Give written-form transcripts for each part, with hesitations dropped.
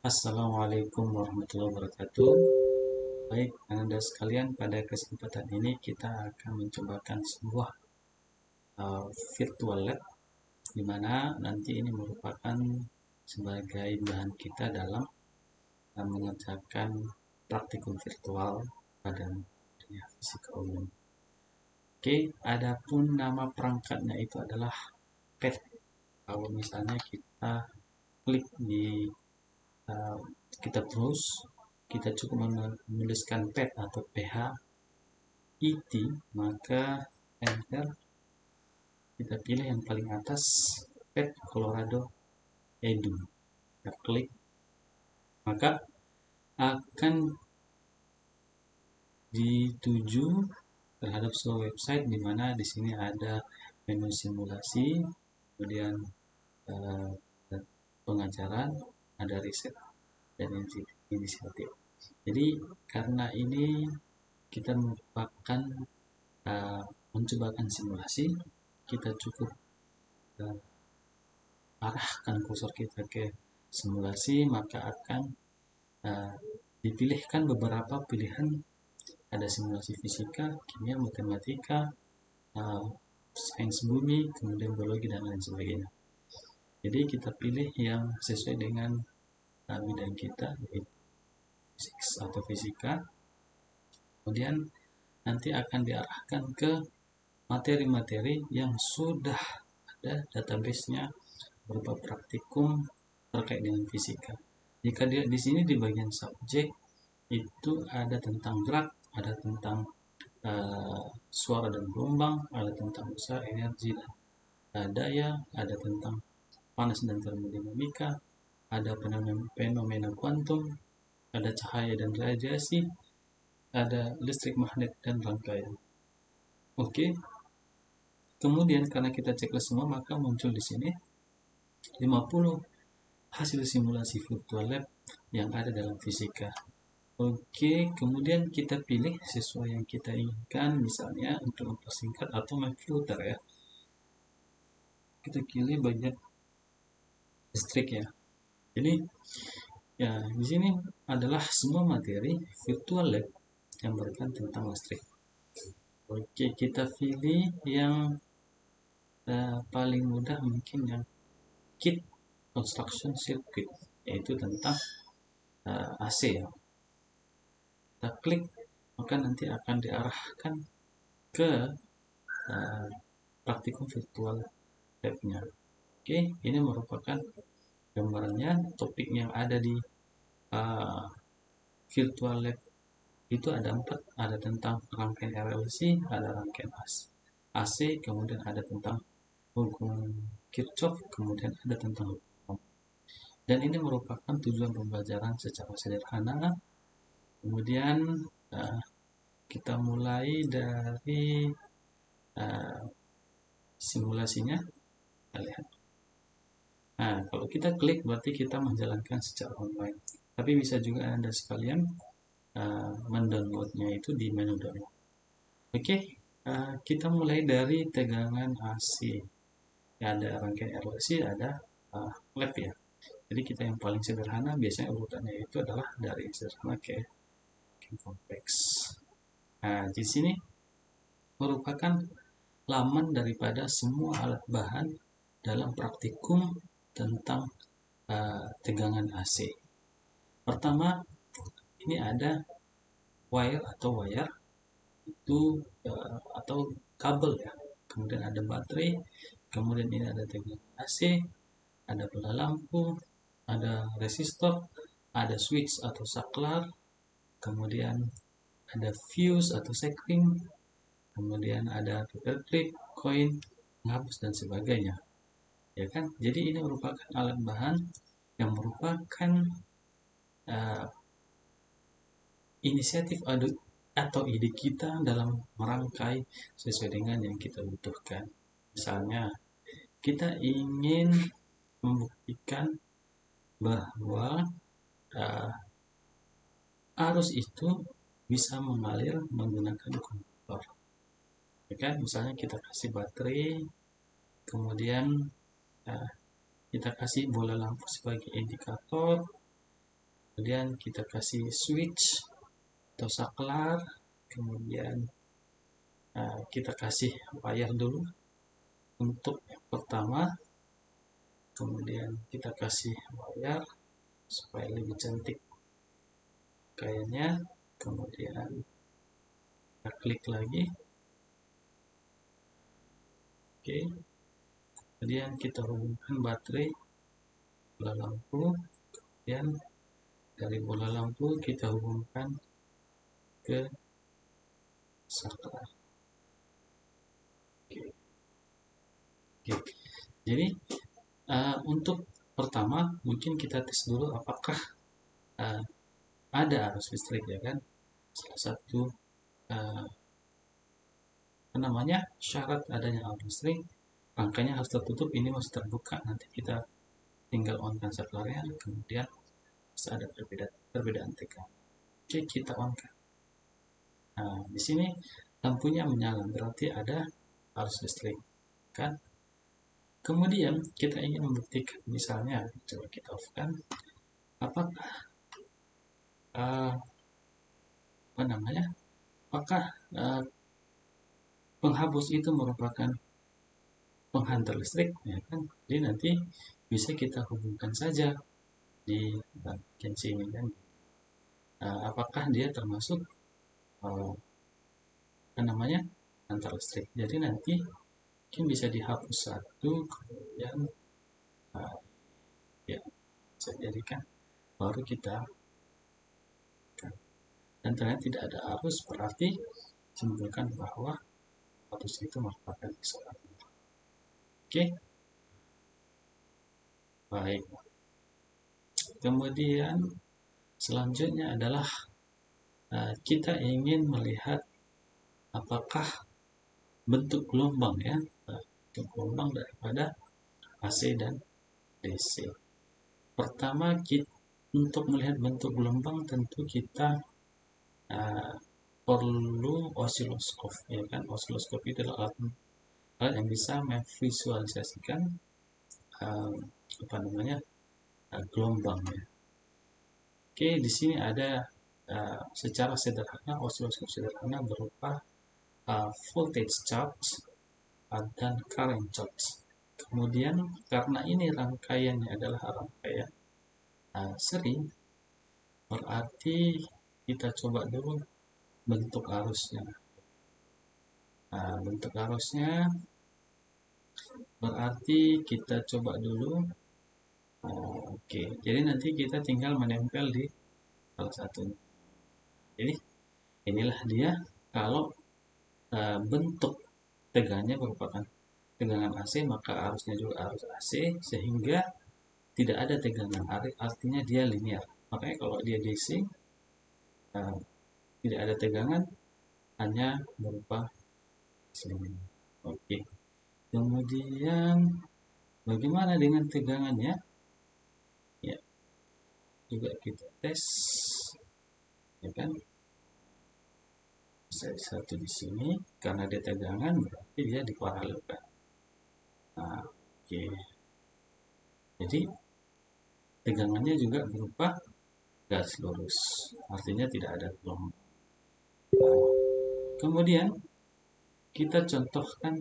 Assalamualaikum warahmatullahi wabarakatuh. Baik, Anda sekalian, pada kesempatan ini kita akan mencobakan sebuah virtual lab, di mana nanti ini merupakan sebagai bahan kita dalam mengerjakan praktikum virtual pada dunia fisika umum. Oke, adapun nama perangkatnya itu adalah PET. Kalau misalnya kita klik di uh, kita browse, kita cukup menuliskan PET atau PH IT, maka enter, kita pilih yang paling atas PET Colorado Edu, kita klik, maka akan dituju terhadap sebuah website di mana di sini ada menu simulasi, kemudian eh, pengajaran, ada riset dan inisiatif. Jadi karena ini kita merupakan mencobakan simulasi, kita cukup uh, arahkan kursor kita ke simulasi, maka akan uh, dipilihkan beberapa pilihan. Ada simulasi fisika, kimia, matematika, uh, sains bumi, kemudian biologi, dan lain sebagainya. Jadi kita pilih yang sesuai dengan bidang kita, yaitu fisik atau fisika. Kemudian nanti akan diarahkan ke materi-materi yang sudah ada database-nya berupa praktikum terkait dengan fisika. Jika di sini di bagian subjek itu ada tentang gerak, ada tentang suara dan gelombang, ada tentang usaha, energi dan daya, ada tentang panas dan termodinamika, ada fenomena kuantum, ada cahaya dan radiasi, ada listrik magnet dan rangkaian. Oke. Kemudian karena kita checklist semua, maka muncul di sini 50 hasil simulasi virtual lab yang ada dalam fisika. Oke, kemudian kita pilih sesuai yang kita inginkan, misalnya untuk mempersingkat atau memfilter ya. Kita pilih bagian listrik ya. Jadi ya di sini adalah semua materi virtual lab yang berkaitan tentang listrik. Oke, kita pilih yang paling mudah, mungkin yang kit construction circuit, yaitu tentang AC ya. Kita klik, maka nanti akan diarahkan ke praktikum virtual lab-nya. Oke, ini merupakan gambarannya. Topik yang ada di virtual lab itu ada 4, ada tentang rangkaian RLC, ada rangkaian AC, kemudian ada tentang hukum Kirchhoff, kemudian ada tentang hukum. Dan ini merupakan tujuan pembelajaran secara sederhana. Kemudian kita mulai dari simulasinya. Kita lihat. Nah, kalau kita klik berarti kita menjalankan secara online. Tapi bisa juga Anda sekalian mendownloadnya itu di menu download. Oke, kita mulai dari tegangan AC. Ya, ada rangkaian RLC, ada lab ya. Jadi kita yang paling sederhana, biasanya urutannya itu adalah dari sederhana ke kompleks. Nah, di sini merupakan laman daripada semua alat bahan dalam praktikum tentang tegangan AC. Pertama, ini ada wire itu atau kabel ya. Kemudian ada baterai, kemudian ini ada tegangan AC, ada bola lampu, ada resistor, ada switch atau saklar, kemudian ada fuse atau sekring, kemudian ada paperclip, koin, penghapus dan sebagainya. Ya kan? Jadi ini merupakan alat bahan yang merupakan inisiatif atau ide kita dalam merangkai sesuai dengan yang kita butuhkan. Misalnya, kita ingin membuktikan bahwa arus itu bisa mengalir menggunakan konduktor. Ya kan? Misalnya kita kasih baterai, kemudian kita kasih bola lampu sebagai indikator, kemudian kita kasih switch atau saklar, kemudian kita kasih wire dulu untuk yang pertama, kemudian kita kasih wire supaya lebih cantik kayaknya, kemudian kita klik lagi. Oke, kemudian kita hubungkan baterai bola lampu, kemudian dari bola lampu kita hubungkan ke saklar. Oke. Oke. Jadi untuk pertama mungkin kita tes dulu apakah ada arus listrik, ya kan. Salah satu syarat adanya arus listrik, rangkanya harus tertutup, ini masih terbuka. Nanti kita tinggal on kan saklarnya, kemudian bisa ada perbedaan tegangan. Oke, kita on kan. Nah, di sini lampunya menyala, berarti ada arus listrik kan. Kemudian kita ingin membuktikan, misalnya coba kita off kan, apakah apakah penghapus itu merupakan penghantar listrik, ya kan. Jadi nanti bisa kita hubungkan saja di bagian sini kan. Apakah dia termasuk hantar listrik. Jadi nanti mungkin bisa dihapus satu, kemudian ya bisa jadikan baru kita kan. Dan ternyata tidak ada arus, berarti simpulkan bahwa arus itu merupakan isolator. Oke, baik. Kemudian selanjutnya adalah kita ingin melihat apakah bentuk gelombang, ya, bentuk gelombang daripada AC dan DC. Pertama, untuk melihat bentuk gelombang tentu kita perlu osiloskop, ya kan. Osiloskop itu adalah alat yang bisa memvisualisasikan gelombang, ya. Oke, di sini ada secara sederhana, osiloskop sederhana berupa voltage chart dan current chart. Kemudian karena ini rangkaiannya adalah rangkaian seri, berarti kita coba dulu bentuk arusnya. Bentuk arusnya berarti kita coba dulu. Oke, jadi nanti kita tinggal menempel di salah satunya. Jadi inilah dia kalau bentuk tegangannya merupakan tegangan AC, maka arusnya juga arus AC, sehingga tidak ada tegangan, artinya dia linear. Makanya kalau dia DC tidak ada tegangan, hanya berupa linear. Oke. Kemudian bagaimana dengan tegangannya? Ya, juga kita tes, ya kan. Satu di sini karena dia tegangan berarti dia diparalelkan. Oke. Jadi tegangannya juga berupa garis lurus, artinya tidak ada gelombang. Kemudian kita contohkan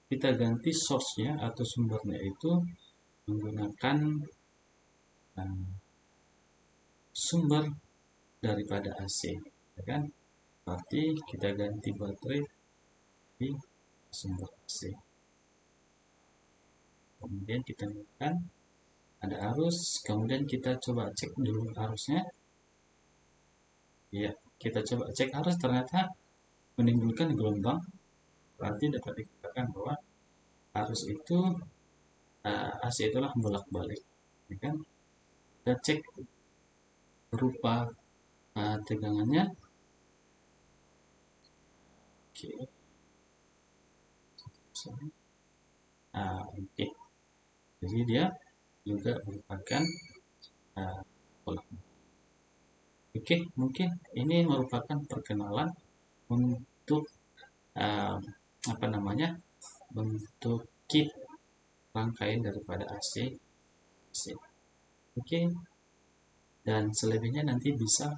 kita ganti source-nya atau sumbernya itu menggunakan sumber daripada AC, ya kan. Berarti kita ganti baterai di sumber AC. Kemudian kita gunakan ada arus, kemudian kita coba cek dulu arusnya. Ya, kita coba cek arus, ternyata menimbulkan gelombang. Berarti dapat dikatakan bahwa arus itu AC itulah bolak-balik, ya kan. Kita cek berupa tegangannya. Oke. Oke. Jadi dia juga merupakan bolak-balik. Oke, mungkin ini merupakan perkenalan untuk bentuk kit rangkaian daripada AC. Oke. dan selebihnya nanti bisa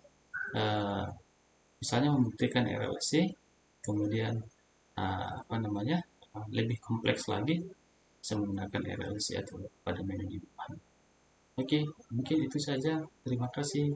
misalnya membuktikan RLC, kemudian apa namanya lebih kompleks lagi bisa menggunakan RLC atau pada menu di depan. Oke, mungkin itu saja. Terima kasih.